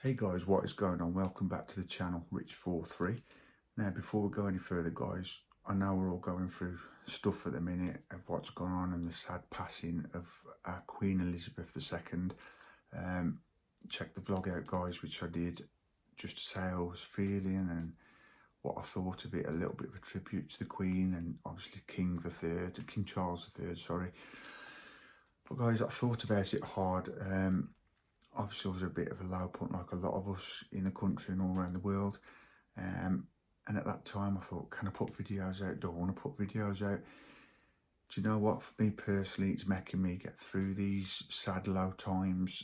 Hey guys, what is going on? Welcome back to the channel, Rich43. Now, before we go any further, guys, I know we're all going through stuff at the minute of what's gone on and the sad passing of our Queen Elizabeth II. Check the vlog out, guys, which I did just to say how I was feeling and what I thought of it. A little bit of a tribute to the Queen and obviously King Charles III, sorry. But guys, I thought about it hard. Obviously, I was a bit of a low point, like a lot of us in the country and all around the world. And at that time, I thought, can I put videos out? Do I want to put videos out? Do you know what? For me personally, it's making me get through these sad, low times.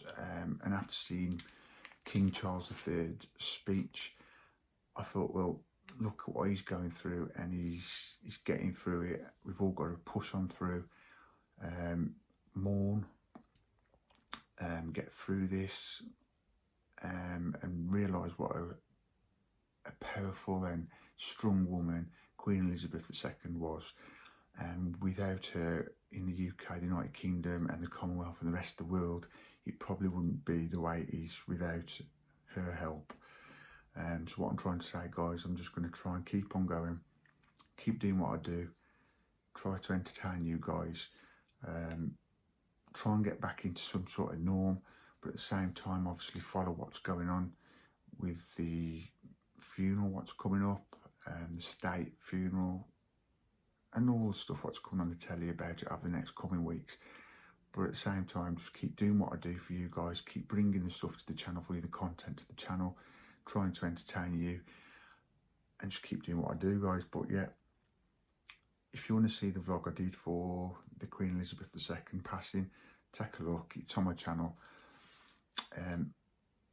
And after seeing King Charles III's speech, I thought, well, look at what he's going through, and he's getting through it. We've all got to push on through, mourn. Get through this and realise what a powerful and strong woman Queen Elizabeth II was. And without her in the UK, the United Kingdom and the Commonwealth and the rest of the world, it probably wouldn't be the way it is without her help. So what I'm trying to say, guys, I'm just going to try and keep on going, keep doing what I do, try to entertain you guys, try and get back into some sort of norm, but at the same time obviously follow what's going on with the funeral, what's coming up, the state funeral and all the stuff what's coming on the telly about it over the next coming weeks. But at the same time, just keep doing what I do for you guys, keep bringing the stuff to the channel for you, the content to the channel, trying to entertain you, and just keep doing what I do, guys. But yeah, if you want to see the vlog I did for the Queen Elizabeth II passing, take a look. It's on my channel.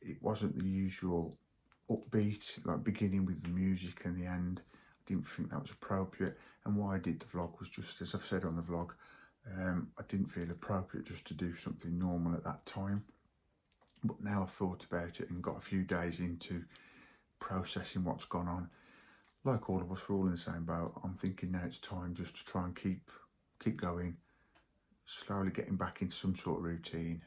It wasn't the usual upbeat, like beginning with the music and the end. I didn't think that was appropriate. And why I did the vlog was just, as I've said on the vlog, I didn't feel appropriate just to do something normal at that time. But now I've thought about it and got a few days into processing what's gone on. Like all of us, we're all in the same boat. I'm thinking now it's time just to try and keep going, slowly getting back into some sort of routine.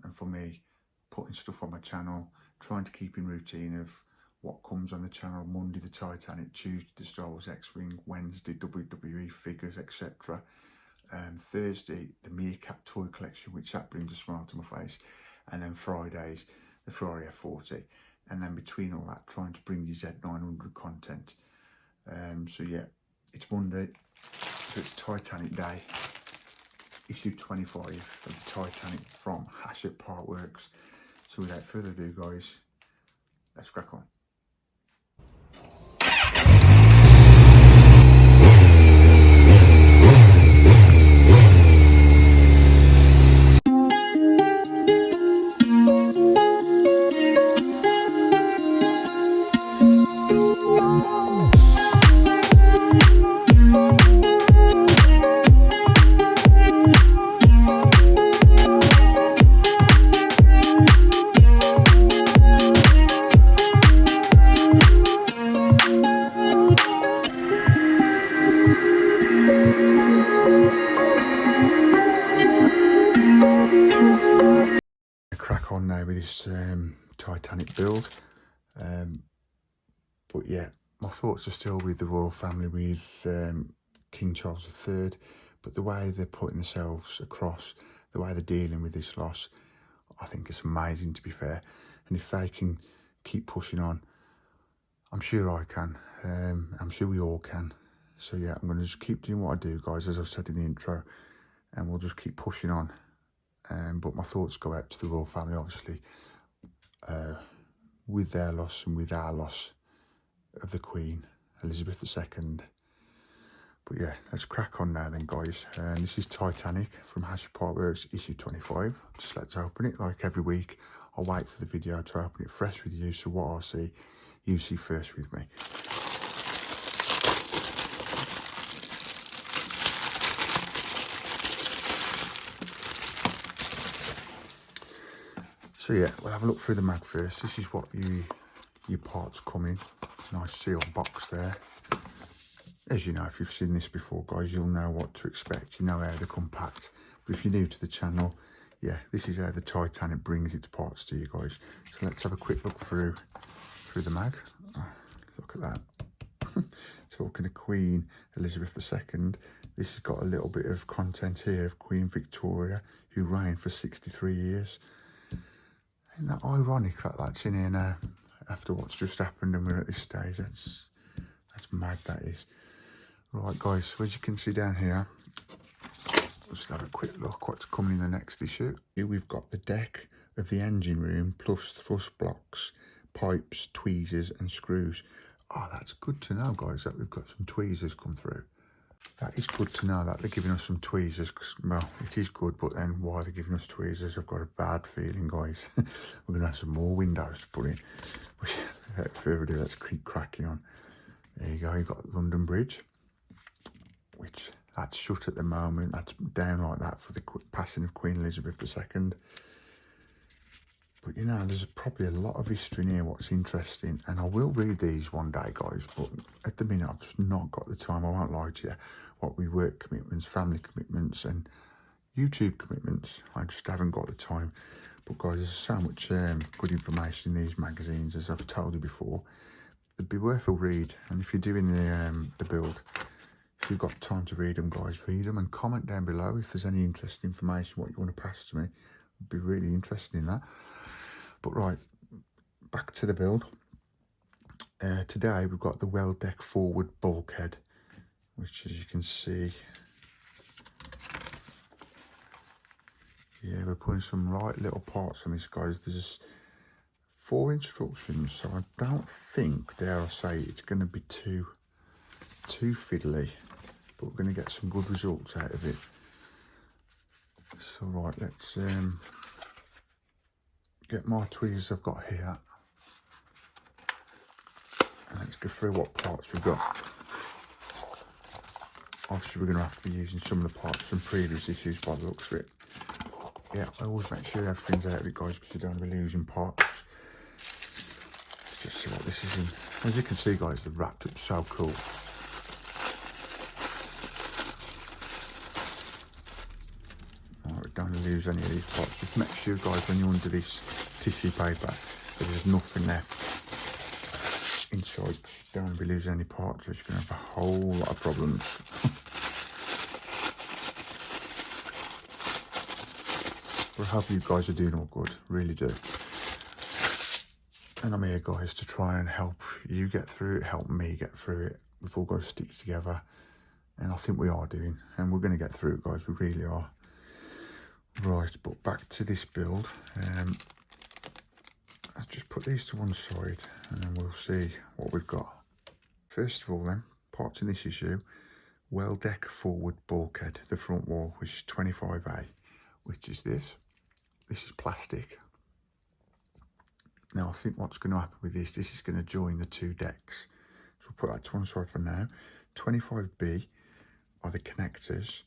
And for me, putting stuff on my channel, trying to keep in routine of what comes on the channel. Monday, the Titanic; Tuesday, the Star Wars X-Wing; Wednesday, WWE figures, etc. Thursday, the Meerkat toy collection, which that brings a smile to my face. And then Fridays, the Ferrari F40. And then between all that, trying to bring you Z900 content. So yeah, it's Monday, so it's Titanic Day, issue 25 of the Titanic from Hatchet Partworks. So without further ado, guys, let's crack on. Crack on now with this Titanic build, but yeah, my thoughts are still with the royal family, with King Charles III, but the way they're putting themselves across, the way they're dealing with this loss, I think it's amazing, to be fair. And if they can keep pushing on, I'm sure I can, I'm sure we all can. So yeah, I'm going to just keep doing what I do, guys, as I've said in the intro, and we'll just keep pushing on. But my thoughts go out to the royal family, obviously, with their loss and with our loss of the Queen Elizabeth II. But yeah, let's crack on now then, guys. This is Titanic from Hatchet Partworks, issue 25. Just let's open it. Like every week, I'll wait for the video to open it fresh with you, so what I see, you see first with me. So yeah, we'll have a look through the mag first. This is what your parts come in. Nice sealed box there. As you know, if you've seen this before, guys, you'll know what to expect. You know how they come packed. But if you're new to the channel, yeah, this is how the Titanic brings its parts to you guys. So let's have a quick look through the mag. Oh, look at that. Talking of Queen Elizabeth II, this has got a little bit of content here of Queen Victoria, who reigned for 63 years. Isn't that ironic that that's in here now, after what's just happened and we're at this stage? That's mad, that is. Right guys, so as you can see down here, let's have a quick look what's coming in the next issue. Here we've got the deck of the engine room, plus thrust blocks, pipes, tweezers and screws. Oh, that's good to know, guys, that we've got some tweezers come through. That is good to know that they're giving us some tweezers, because, well, it is good, but then why they're giving us tweezers, I've got a bad feeling, guys. We're going to have some more windows to put in. Without further ado, let's keep cracking on. There you go, you've got London Bridge, which that's shut at the moment. That's down like that for the passing of Queen Elizabeth II. But you know, there's probably a lot of history in here what's interesting, and I will read these one day, guys, but at the minute I've just not got the time. I won't lie to you. What with work commitments, family commitments and YouTube commitments, I just haven't got the time. But guys, there's so much good information in these magazines, as I've told you before. They'd be worth a read, and if you're doing the build, if you've got time to read them, guys, read them and comment down below if there's any interesting information what you want to pass to me. I'd be really interested in that. But right, back to the build. Today we've got the well deck forward bulkhead, which, as you can see, yeah, we're putting some right little parts on this, guys. There's 4 instructions, so I don't think, dare I say, it's going to be too fiddly, but we're going to get some good results out of it. So right, let's get my tweezers I've got here, and let's go through what parts we've got. Obviously we're going to have to be using some of the parts from previous issues by the looks of it. Yeah, I always make sure everything's out of it, guys, because you don't want to be losing parts. Let's just see what this is in. As you can see, guys, they're wrapped up so cool. Don't lose any of these parts. Just make sure, guys, when you're under this tissue paper, that there's nothing left inside. You don't want to be losing any parts, or you're going to have a whole lot of problems. But I hope you guys are doing all good, really do. And I'm here, guys, to try and help you get through it, help me get through it. We've all got to stick together, and I think we are doing, and we're going to get through it, guys. We really are. Right, but back to this build. Let's just put these to one side and then we'll see what we've got. First of all then, parts in this issue, well deck forward bulkhead, the front wall, which is 25A, which is this. This is plastic. Now I think what's going to happen with this is going to join the 2 decks. So we'll put that to one side for now. 25B are the connectors,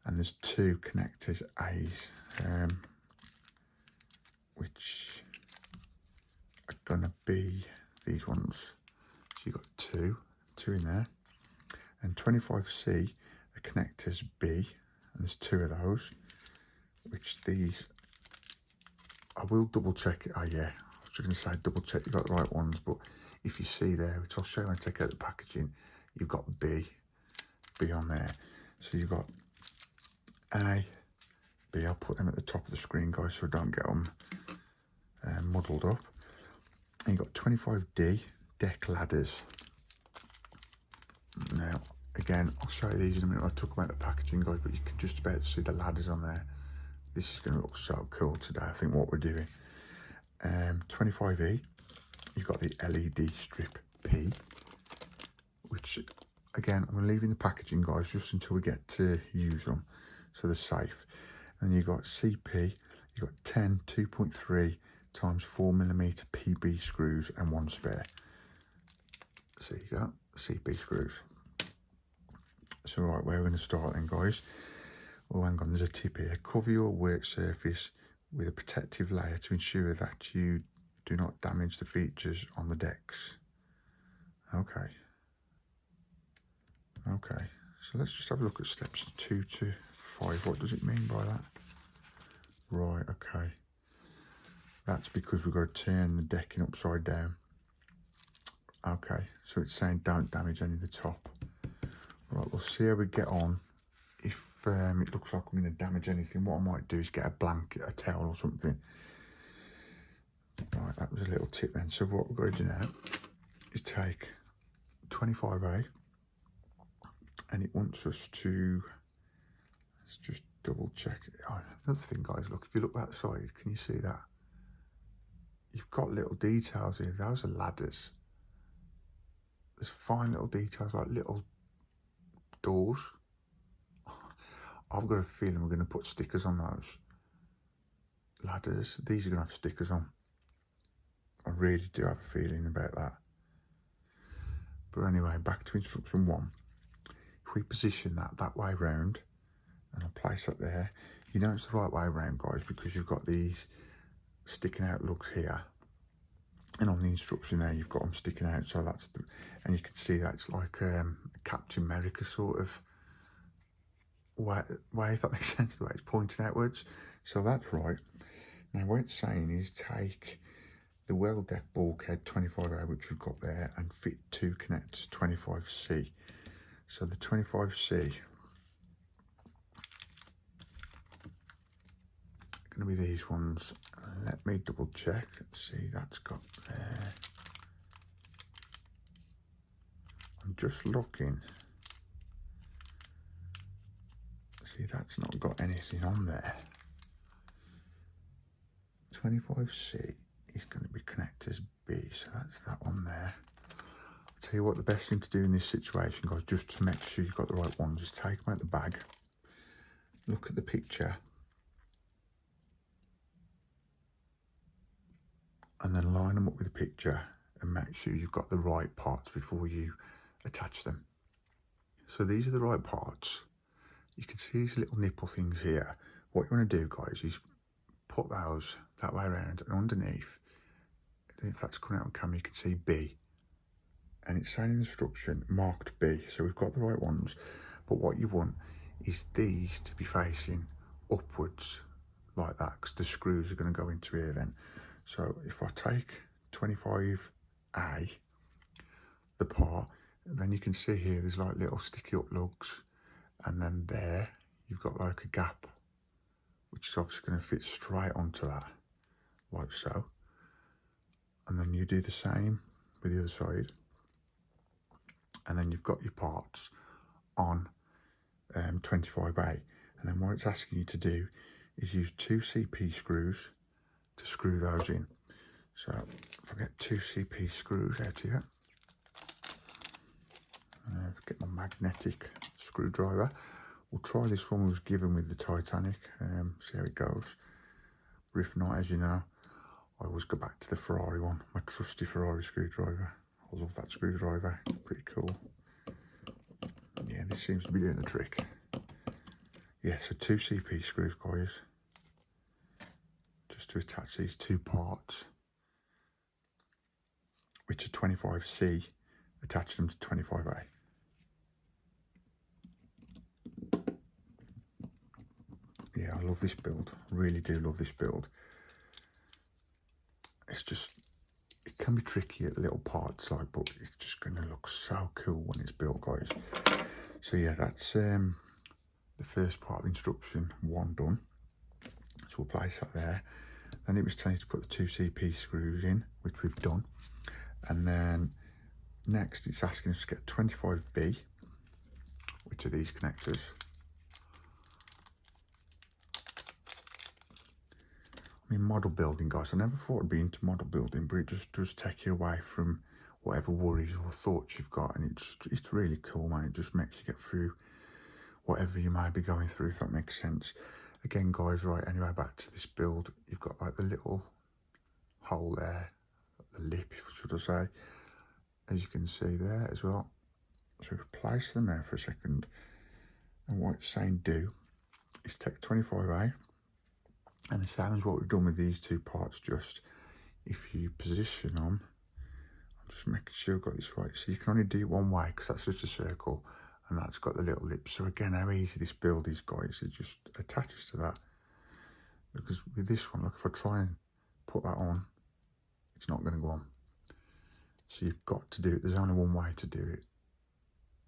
and there's 2 connectors A's, which are gonna be these ones. So you've got two in there, and 25C are connectors B, and there's 2 of those, which these, I will double check it. Oh yeah, I was just gonna say double check you got the right ones, but if you see there, which I'll show you when I take out the packaging, you've got B on there. So you've got A, B. I'll put them at the top of the screen, guys, so I don't get them muddled up. And you've got 25D deck ladders. Now, again, I'll show you these in a minute. I took them out the packaging, guys, but you can just about see the ladders on there. This is going to look so cool today, I think, what we're doing. 25E, you've got the LED strip P, which, again, I'm leaving the packaging, guys, just until we get to use them, so they're safe. And you've got CP, you've got 10 2.3 times 4mm PB screws and 1 spare. So you go, CP screws. So right, where we're going to start then, guys. Oh, hang on, there's a tip here. Cover your work surface with a protective layer to ensure that you do not damage the features on the decks. Okay. Okay, so let's just have a look at steps 2 to 5. What does it mean by that? Right, okay. That's because we've got to turn the decking upside down. Okay, so it's saying don't damage any of the top. Right, we'll see how we get on. If it looks like I'm going to damage anything, what I might do is get a blanket, a towel or something. Right, that was a little tip then. So what we've got to do now is take 25A, and it wants us to, let's just double check it. Oh, another thing, guys, look, if you look that side, can you see that? You've got little details here. Those are ladders. There's fine little details, like little doors. I've got a feeling we're going to put stickers on those ladders. These are going to have stickers on. I really do have a feeling about that. But anyway, back to instruction 1. If we position that way round, and I'll place that there, you know it's the right way round, guys, because you've got these sticking out lugs here, and on the instruction there you've got them sticking out, so that's the, and you can see that it's like a Captain America sort of way, if that makes sense, the way it's pointing outwards. So that's right. Now what it's saying is take the well deck bulkhead 25A, which we've got there, and fit 2 connectors 25C. So the 25C going to be these ones. Let me double check. See, that's got there. I'm just looking. See, that's not got anything on there. 25C is going to be connectors B, so that's that one there. I'll tell you what, the best thing to do in this situation, guys, just to make sure you've got the right ones, is take them out the bag, look at the picture, and then line them up with the picture and make sure you've got the right parts before you attach them. So these are the right parts. You can see these little nipple things here. What you want to do, guys, is put those that way around, and underneath, I don't know if that's coming out on camera, you can see B. And it's saying in the instruction, marked B. So we've got the right ones. But what you want is these to be facing upwards like that, because the screws are going to go into here then. So if I take 25A, the part, then you can see here there's like little sticky up lugs, and then there you've got like a gap, which is obviously going to fit straight onto that, like so. And then you do the same with the other side, and then you've got your parts on 25A. And then what it's asking you to do is use 2 CP screws to screw those in. So if I get 2 CP screws out here, get my magnetic screwdriver. We'll try this one we was given with the Titanic, see how it goes. But if not, as you know, I always go back to the Ferrari one, my trusty Ferrari screwdriver. I love that screwdriver, it's pretty cool. Yeah, this seems to be doing the trick. Yeah, so 2 CP screws, guys, just to attach these 2 parts, which are 25C, attach them to 25A. Yeah, I love this build, really do love this build. It's just, it can be tricky at little parts, like, but it's just going to look so cool when it's built, guys. So yeah, that's the first part of instruction 1 done. So we'll place that there. Then it was telling you to put the 2 CP screws in, which we've done. And then next it's asking us to get 25B, which are these connectors. I mean, model building, guys, I never thought I'd be into model building, but it just does take you away from whatever worries or thoughts you've got, and it's really cool, man. It just makes you get through whatever you might be going through, if that makes sense. Again, guys, right, anyway, back to this build, you've got like the little hole there, the lip, should I say, as you can see there as well. So we've placed them there for a second, and what it's saying do is take 25A, and the same as what we've done with these 2 parts, just if you position them, I'm just making sure I've got this right. So you can only do it one way, because that's just a circle, and that's got the little lips. So again, how easy this build is, guys, it just attaches to that. because with this one, look, if I try and put that on, it's not going to go on. So you've got to do it. There's only one way to do it.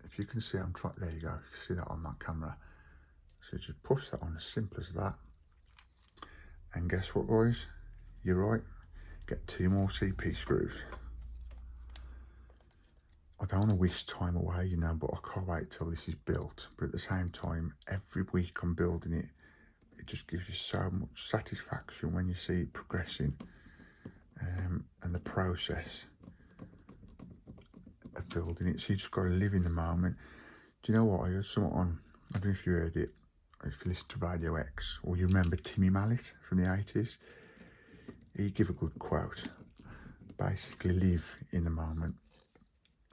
If you can see, I'm trying. There you go. You can see that on that camera. So just push that on, as simple as that. And guess what, guys? You're right. Get 2 more CP screws. I don't want to waste time away, you know, but I can't wait till this is built. But at the same time, every week I'm building it. It just gives you so much satisfaction when you see it progressing, and the process of building it. So you just got to live in the moment. Do you know what? I heard someone on, I don't know if you heard it, or if you listen to Radio X, or you remember Timmy Mallet from the 80s. He gave a good quote. Basically, live in the moment.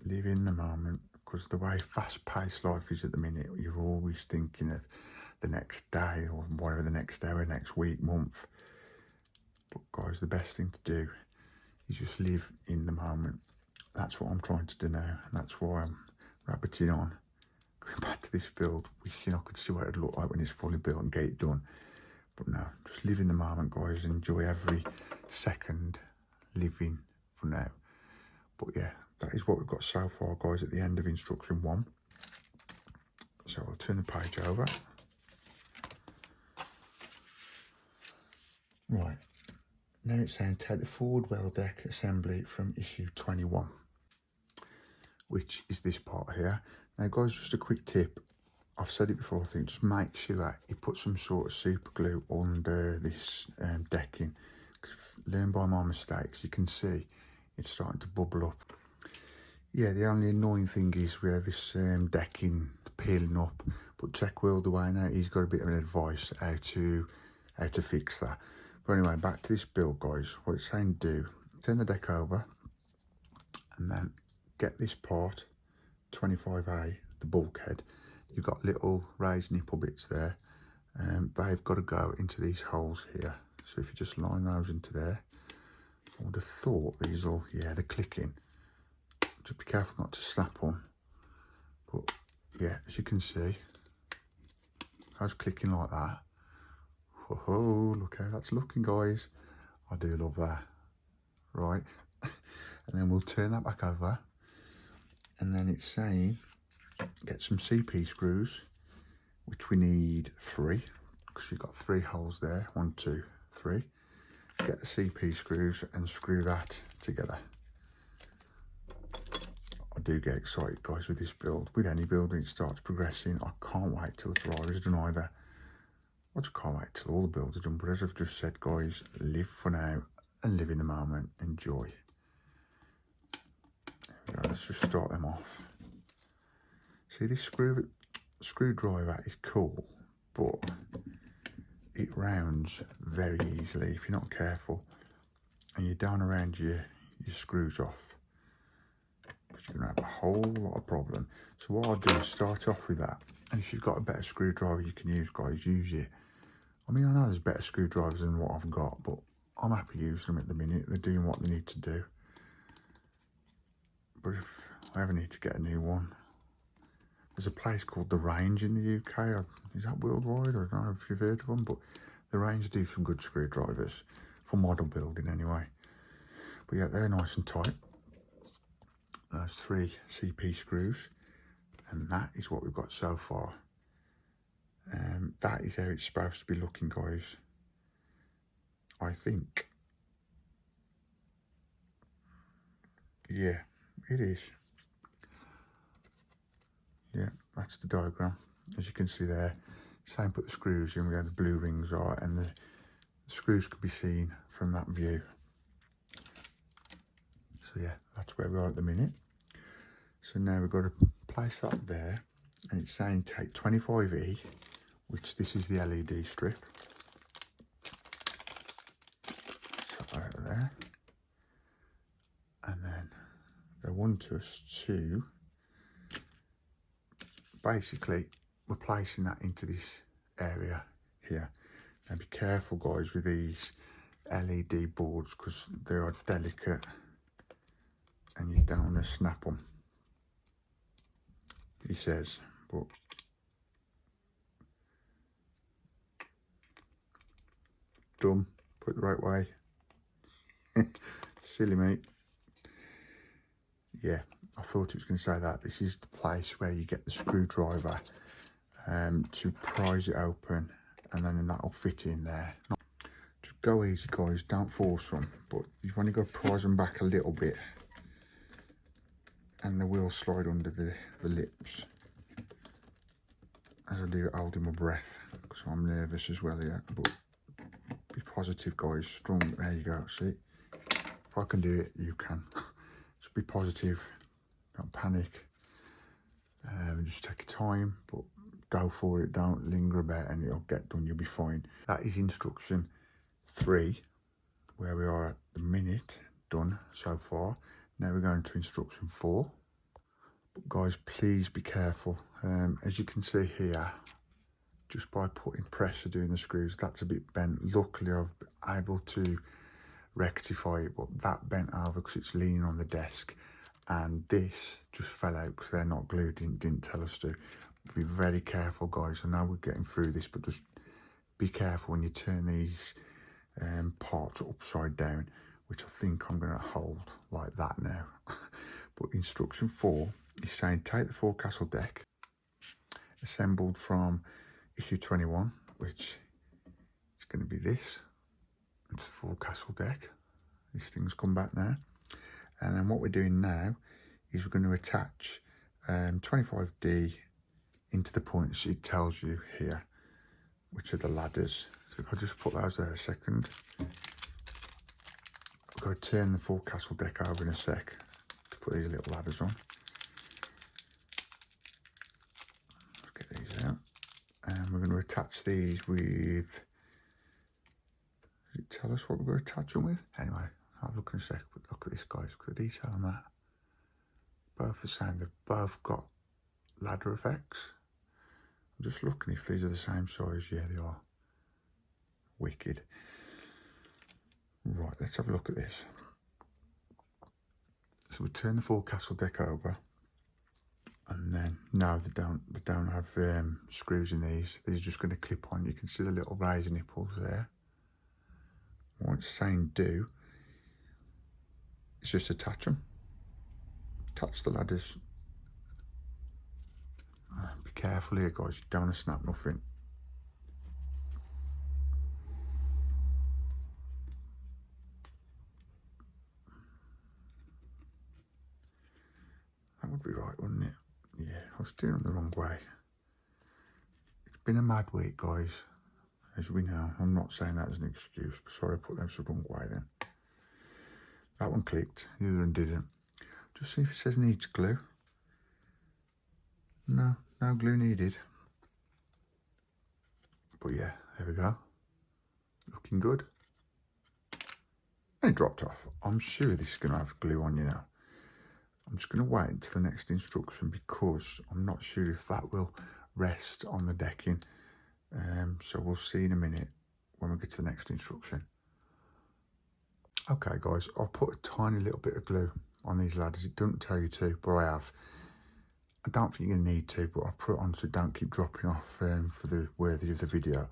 Live in the moment, because the way fast-paced life is at the minute, you're always thinking of the next day, or whatever, the next hour, next week, month. But guys, the best thing to do is just live in the moment. That's what I'm trying to do now, and that's why I'm rabbiting on, going back to this build, wishing I could see what it'd look like when it's fully built and get it done. But no, just live in the moment, guys, and enjoy every second living for now. But yeah, that is what we've got so far, guys, at the end of instruction 1. So I'll turn the page over. Right, now it's saying take the forward well deck assembly from issue 21, which is this part here. Now, guys, just a quick tip. I've said it before, I think, just make sure you put some sort of super glue under this decking. Learn by my mistakes. You can see it's starting to bubble up. Yeah, the only annoying thing is where this decking peeling up, but check Will away now. He's got a bit of an advice how to fix that. But anyway, back to this build, guys. What it's saying do, turn the deck over and then get this part, 25A, the bulkhead. You've got little raised nipple bits there, and they've got to go into these holes here. So if you just line those into there, I would have thought these will, yeah, they're clicking. Just be careful not to snap on. But yeah, as you can see, I was clicking like that. Whoa, look how that's looking, guys. I do love that. Right, and then we'll turn that back over, and then it's saying get some CP screws, which we need 3, because we've got 3 holes there. 1, 2, 3. Get the CP screws and screw that together. I do get excited, guys, with this build. With any build, when it starts progressing, I can't wait till the Ferrari's done either. I just can't wait till all the builds are done. But as I've just said, guys, live for now and live in the moment. Enjoy. There we go. Let's just start them off. See, this screwdriver is cool, but it rounds very easily if you're not careful, and you're down around your screws off, because you're going to have a whole lot of problem. So what I'll do is start off with that, and if you've got a better screwdriver you can use, guys, use it. I mean, I know there's better screwdrivers than what I've got, but I'm happy using them at the minute. They're doing what they need to do. But if I ever need to get a new one, there's a place called The Range in the UK. Is that worldwide? I don't know if you've heard of them, but The Range do some good screwdrivers for model building anyway. But yeah, they're nice and tight. Those 3 CP screws, and that is what we've got so far. That is how it's supposed to be looking, guys. I think. Yeah, it is. Yeah, that's the diagram. As you can see there, same put the screws in where the blue rings are, and the screws can be seen from that view. So yeah, that's where we are at the minute. So now we've got to place that there, and it's saying take 25E, which this is the LED strip. So out of there. And then they want us to, basically, we're placing that into this area here. Now be careful, guys, with these LED boards, because they are delicate and you don't want to snap them, he says. But dumb. Put it the right way. Silly mate. Yeah, I thought it was going to say that. This is the place where you get the screwdriver to prise it open, and then that'll fit in there. Just go easy, guys, don't force them, but you've only got to prise them back a little bit and they will slide under the lips. As I do it, holding my breath because I'm nervous as well here, but be positive, guys, strong. There you go, see? If I can do it, you can. Just be positive, don't panic, just take your time, but go for it, don't linger about, and it'll get done, you'll be fine. That is instruction 3, where we are at the minute, done so far. Now we're going to instruction 4. But guys, please be careful. As you can see here, just by putting pressure doing the screws, that's a bit bent. Luckily I've been able to rectify it, but that bent over because it's leaning on the desk, and this just fell out because they're not glued in, didn't tell us to. Be very careful, guys. I know we're getting through this, but just be careful when you turn these parts upside down, which I think I'm going to hold like that now. But instruction 4 is saying take the forecastle deck assembled from issue 21, which is going to be this. It's the forecastle deck. These things come back now, and then what we're doing now is we're going to attach 25D into the points it tells you here, which are the ladders. So if I just put those there a second, I've got to turn the forecastle deck over in a sec to put these little ladders on. Let's get these out, and we're going to attach these with, does it tell us what we're going to attach them with? Anyway, I'll look in a sec, but look at this, guys, look at the detail on that. Both the same, they've both got ladder effects. I'm just looking if these are the same size. Yeah, they are. Wicked. Right, let's have a look at this. So we turn the forecastle deck over, and then no, they don't have screws in these. These are just going to clip on. You can see the little razor nipples there. What it's saying do is just attach them. Attach the ladders. Be careful here, guys, you don't want to snap nothing. That would be right, wouldn't it? Yeah, I was doing it the wrong way. It's been a mad week, guys, as we know. I'm not saying that as an excuse, but sorry I put them the wrong way then. That one clicked, the other one didn't. Just see if it says needs glue. No, no glue needed. But yeah, there we go. Looking good. And it dropped off. I'm sure this is going to have glue on, you know. I'm just going to wait until the next instruction because I'm not sure if that will rest on the decking. So we'll see in a minute when we get to the next instruction. Okay, guys, I'll put a tiny little bit of glue on these ladders. It doesn't tell you to, but I have. I don't think you're going to need to, but I'll put it on so it don't keep dropping off for the worthy of the video.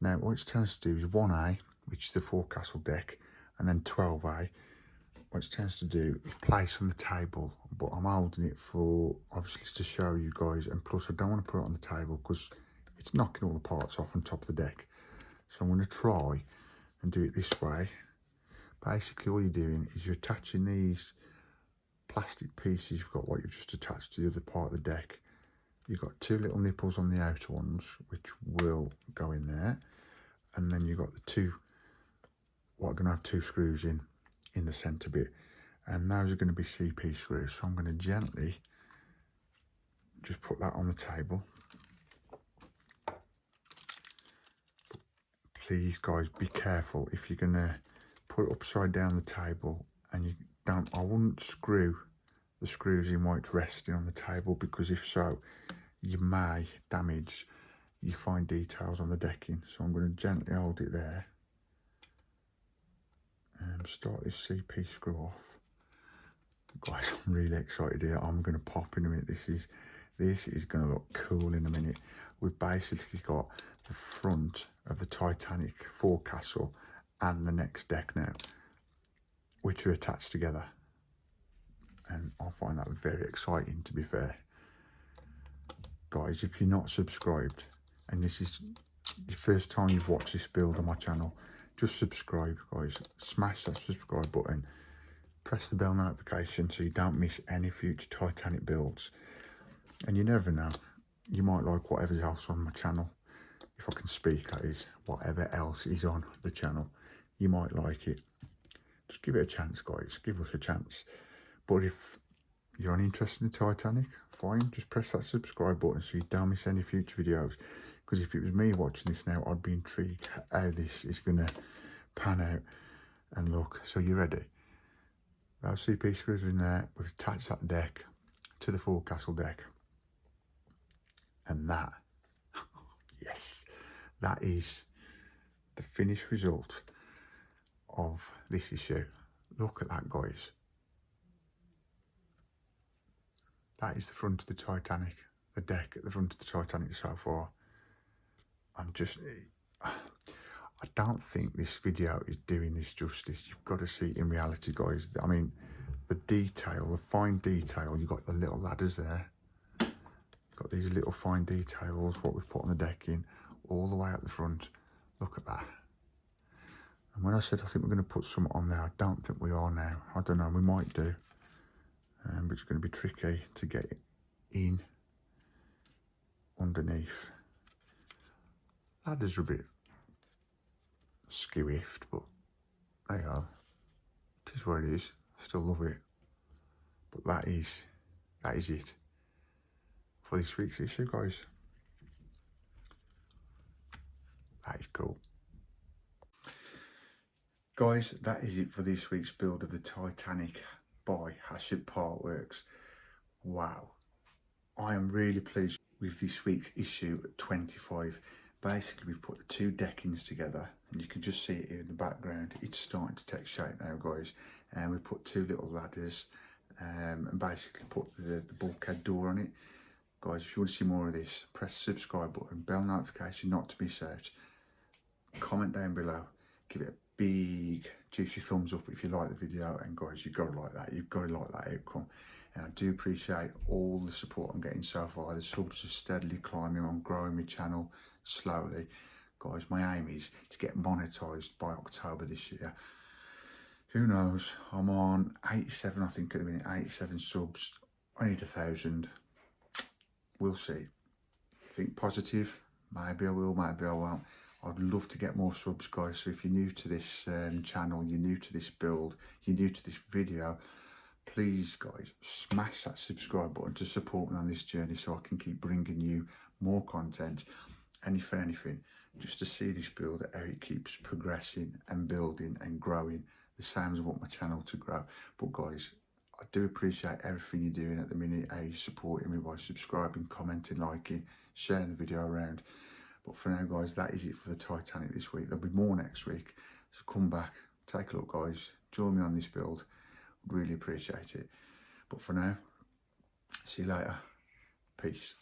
Now, what it tends to do is 1A, which is the forecastle deck, and then 12A. What it tends to do is place on the table, but I'm holding it for, obviously, to show you guys, and plus I don't want to put it on the table because it's knocking all the parts off on top of the deck. So I'm going to try and do it this way. Basically, all you're doing is you're attaching these plastic pieces. You've got what you've just attached to the other part of the deck. You've got 2 little nipples on the outer ones, which will go in there. And then you've got the 2, what are going to have 2 screws in the centre bit. And those are going to be CP screws. So I'm going to gently just put that on the table. But please, guys, be careful if you're going to put it upside down the table and you don't, I wouldn't screw the screws in while it's resting on the table, because if so, you may damage your fine details on the decking. So I'm going to gently hold it there and start this CP screw off. Guys, I'm really excited here. I'm going to pop in a minute. This is going to look cool in a minute. We've basically got the front of the Titanic forecastle and the next deck now, which are attached together. And I find that very exciting, to be fair. Guys, if you're not subscribed and this is your first time you've watched this build on my channel, just subscribe, guys. Smash that subscribe button, press the bell notification so you don't miss any future Titanic builds. And you never know, you might like whatever's else on my channel. If I can speak, that is, whatever else is on the channel, you might like it. Just give it a chance, guys. Give us a chance. But if you're uninterested in the Titanic, fine, just press that subscribe button so you don't miss any future videos. Because if it was me watching this now, I'd be intrigued how this is going to pan out and look. So you ready? Those CP screws are in there. We've attached that deck to the forecastle deck. And that, yes, that is the finished result of this issue. Look at that, guys. That is the front of the Titanic, the deck at the front of the Titanic so far. I don't think this video is doing this justice. You've got to see it in reality, guys. I mean, the detail, the fine detail. You've got the little ladders there. Got these little fine details, what we've put on the decking, all the way at the front. Look at that. And when I said I think we're going to put some on there, I don't think we are now. I don't know, we might do. But it's going to be tricky to get it in underneath. Ladders are a bit skew-iffed, but there you go. It is what it is. I still love it. But that is it for this week's issue, guys. That is cool. Guys, that is it for this week's build of the Titanic by Hatchet Partworks. Wow. I am really pleased with this week's issue 25. Basically, we've put the two deckings together, and you can just see it here in the background. It's starting to take shape now, guys. And we put two little ladders and basically put the bulkhead door on it. Guys, if you want to see more of this, press the subscribe button, bell notification not to miss out. Comment down below. Give it a big juicy thumbs up if you like the video, and guys, you've got to like that. You've got to like that outcome. And I do appreciate all the support I'm getting so far. The subs are steadily climbing. I'm growing my channel slowly. Guys, my aim is to get monetized by October this year. Who knows? I'm on 87, I think, at the minute. 87 subs. I need 1,000. We'll see. Think positive. Maybe I will, maybe I won't. I'd love to get more subs, guys. So if you're new to this channel, you're new to this build, you're new to this video, please, guys, smash that subscribe button to support me on this journey so I can keep bringing you more content. And if anything, just to see this build, how it keeps progressing and building and growing, the same as I want my channel to grow. But guys, I do appreciate everything you're doing at the minute, how you're supporting me by subscribing, commenting, liking, sharing the video around. But for now, guys, that is it for the Titanic this week. There'll be more next week. So come back, take a look, guys. Join me on this build. Really appreciate it. But for now, see you later. Peace.